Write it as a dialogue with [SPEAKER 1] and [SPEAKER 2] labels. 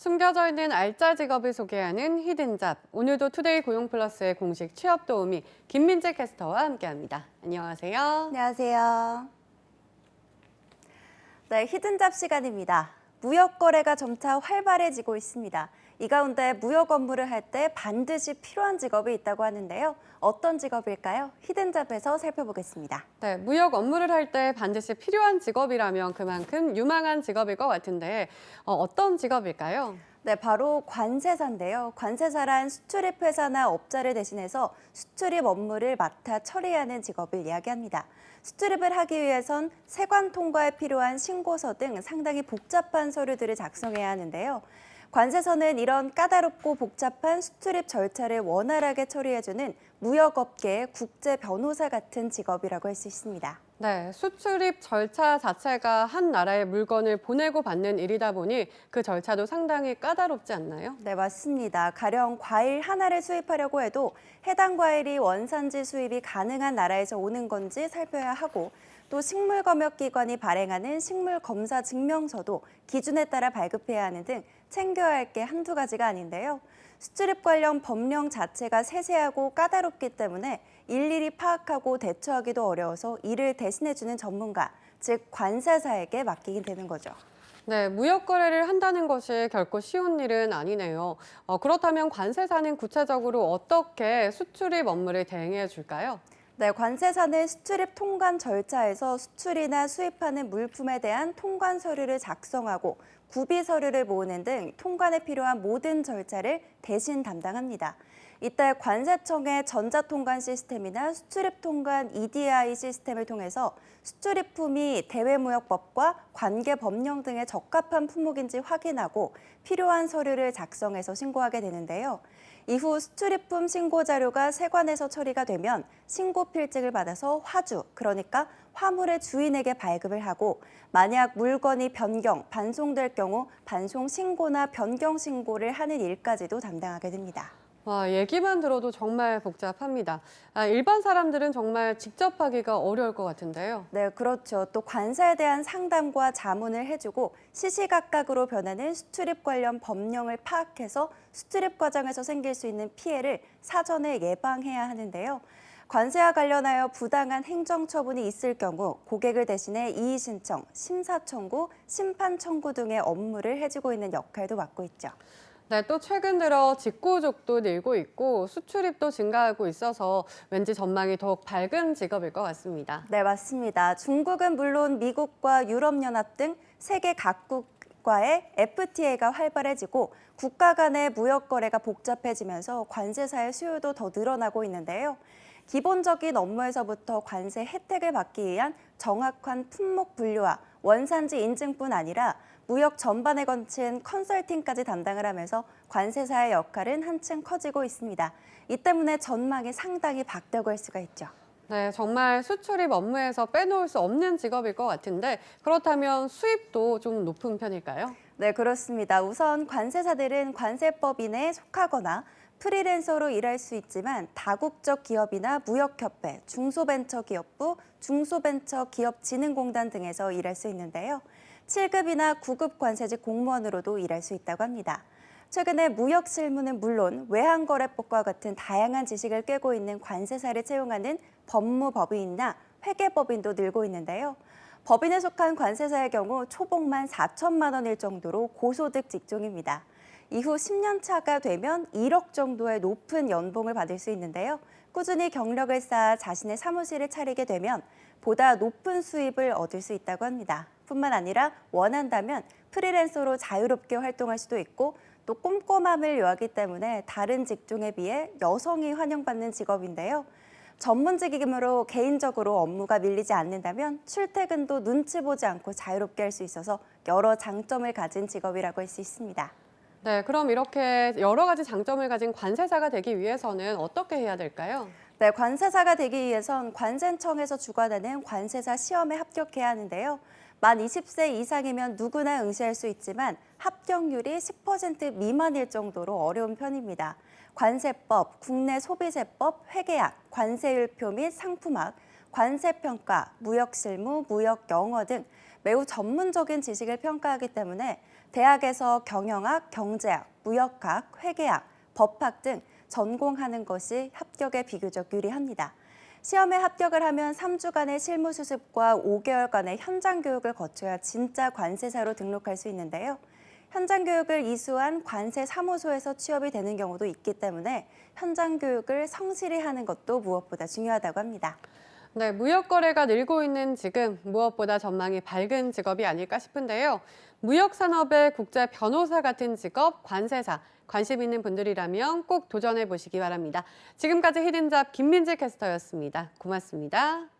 [SPEAKER 1] 숨겨져 있는 알짜 직업을 소개하는 히든잡. 오늘도 투데이 고용플러스의 공식 취업 도우미 김민재 캐스터와 함께합니다. 안녕하세요.
[SPEAKER 2] 안녕하세요. 네, 히든잡 시간입니다. 무역 거래가 점차 활발해지고 있습니다. 이 가운데 무역 업무를 할 때 반드시 필요한 직업이 있다고 하는데요. 어떤 직업일까요? 히든잡에서 살펴보겠습니다.
[SPEAKER 1] 네, 무역 업무를 할 때 반드시 필요한 직업이라면 그만큼 유망한 직업일 것 같은데 어떤 직업일까요?
[SPEAKER 2] 네, 바로 관세사인데요. 관세사란 수출입 회사나 업자를 대신해서 수출입 업무를 맡아 처리하는 직업을 이야기합니다. 수출입을 하기 위해선 세관 통과에 필요한 신고서 등 상당히 복잡한 서류들을 작성해야 하는데요. 관세서는 이런 까다롭고 복잡한 수출입 절차를 원활하게 처리해주는 무역업계의 국제 변호사 같은 직업이라고 할 수 있습니다.
[SPEAKER 1] 네, 수출입 절차 자체가 한 나라의 물건을 보내고 받는 일이다 보니 그 절차도 상당히 까다롭지 않나요?
[SPEAKER 2] 네, 맞습니다. 가령 과일 하나를 수입하려고 해도 해당 과일이 원산지 수입이 가능한 나라에서 오는 건지 살펴야 하고, 또 식물검역기관이 발행하는 식물검사 증명서도 기준에 따라 발급해야 하는 등 챙겨야 할 게 한두 가지가 아닌데요. 수출입 관련 법령 자체가 세세하고 까다롭기 때문에 일일이 파악하고 대처하기도 어려워서 이를 대신해주는 전문가, 즉 관세사에게 맡기게 되는 거죠.
[SPEAKER 1] 네, 무역 거래를 한다는 것이 결코 쉬운 일은 아니네요. 그렇다면 관세사는 구체적으로 어떻게 수출입 업무를 대행해 줄까요?
[SPEAKER 2] 네, 관세사는 수출입 통관 절차에서 수출이나 수입하는 물품에 대한 통관 서류를 작성하고 구비 서류를 모으는 등 통관에 필요한 모든 절차를 대신 담당합니다. 이때 관세청의 전자통관 시스템이나 수출입 통관 EDI 시스템을 통해서 수출입품이 대외무역법과 관계법령 등에 적합한 품목인지 확인하고 필요한 서류를 작성해서 신고하게 되는데요. 이후 수출입품 신고 자료가 세관에서 처리가 되면 신고 필증을 받아서 화주, 그러니까 화물의 주인에게 발급을 하고, 만약 물건이 변경, 반송될 경우 반송 신고나 변경 신고를 하는 일까지도 담당하게 됩니다.
[SPEAKER 1] 와, 얘기만 들어도 정말 복잡합니다. 일반 사람들은 정말 직접 하기가 어려울 것 같은데요.
[SPEAKER 2] 네, 그렇죠. 또 관세에 대한 상담과 자문을 해주고 시시각각으로 변하는 수출입 관련 법령을 파악해서 수출입 과정에서 생길 수 있는 피해를 사전에 예방해야 하는데요. 관세와 관련하여 부당한 행정처분이 있을 경우 고객을 대신해 이의 신청, 심사 청구, 심판 청구 등의 업무를 해주고 있는 역할도 맡고 있죠.
[SPEAKER 1] 네, 또 최근 들어 직구족도 늘고 있고 수출입도 증가하고 있어서 왠지 전망이 더욱 밝은 직업일 것 같습니다.
[SPEAKER 2] 네, 맞습니다. 중국은 물론 미국과 유럽연합 등 세계 각국과의 FTA가 활발해지고 국가 간의 무역 거래가 복잡해지면서 관세사의 수요도 더 늘어나고 있는데요. 기본적인 업무에서부터 관세 혜택을 받기 위한 정확한 품목 분류와 원산지 인증뿐 아니라 무역 전반에 걸친 컨설팅까지 담당을 하면서 관세사의 역할은 한층 커지고 있습니다. 이 때문에 전망이 상당히 밝다고 할 수가 있죠.
[SPEAKER 1] 네, 정말 수출입 업무에서 빼놓을 수 없는 직업일 것 같은데 그렇다면 수입도 좀 높은 편일까요?
[SPEAKER 2] 네, 그렇습니다. 우선 관세사들은 관세법 이내에 속하거나 프리랜서로 일할 수 있지만 다국적 기업이나 무역협회, 중소벤처기업부, 중소벤처기업진흥공단 등에서 일할 수 있는데요. 7급이나 9급 관세직 공무원으로도 일할 수 있다고 합니다. 최근에 무역 실무는 물론 외환거래법과 같은 다양한 지식을 꿰고 있는 관세사를 채용하는 법무법인이나 회계법인도 늘고 있는데요. 법인에 속한 관세사의 경우 초봉만 4천만 원일 정도로 고소득 직종입니다. 이후 10년 차가 되면 1억 정도의 높은 연봉을 받을 수 있는데요. 꾸준히 경력을 쌓아 자신의 사무실을 차리게 되면 보다 높은 수입을 얻을 수 있다고 합니다. 뿐만 아니라 원한다면 프리랜서로 자유롭게 활동할 수도 있고 또 꼼꼼함을 요하기 때문에 다른 직종에 비해 여성이 환영받는 직업인데요. 전문직이므로 개인적으로 업무가 밀리지 않는다면 출퇴근도 눈치 보지 않고 자유롭게 할 수 있어서 여러 장점을 가진 직업이라고 할 수 있습니다.
[SPEAKER 1] 네, 그럼 이렇게 여러 가지 장점을 가진 관세사가 되기 위해서는 어떻게 해야 될까요?
[SPEAKER 2] 네, 관세사가 되기 위해선 관세청에서 주관하는 관세사 시험에 합격해야 하는데요. 만 20세 이상이면 누구나 응시할 수 있지만 합격률이 10% 미만일 정도로 어려운 편입니다. 관세법, 국내소비세법, 회계학, 관세율표 및 상품학, 관세평가, 무역실무, 무역영어 등 매우 전문적인 지식을 평가하기 때문에 대학에서 경영학, 경제학, 무역학, 회계학, 법학 등 전공하는 것이 합격에 비교적 유리합니다. 시험에 합격을 하면 3주간의 실무 수습과 5개월간의 현장 교육을 거쳐야 진짜 관세사로 등록할 수 있는데요. 현장 교육을 이수한 관세 사무소에서 취업이 되는 경우도 있기 때문에 현장 교육을 성실히 하는 것도 무엇보다 중요하다고 합니다.
[SPEAKER 1] 네, 무역 거래가 늘고 있는 지금 무엇보다 전망이 밝은 직업이 아닐까 싶은데요. 무역 산업의 국제 변호사 같은 직업, 관세사, 관심 있는 분들이라면 꼭 도전해 보시기 바랍니다. 지금까지 히든잡 김민지 캐스터였습니다. 고맙습니다.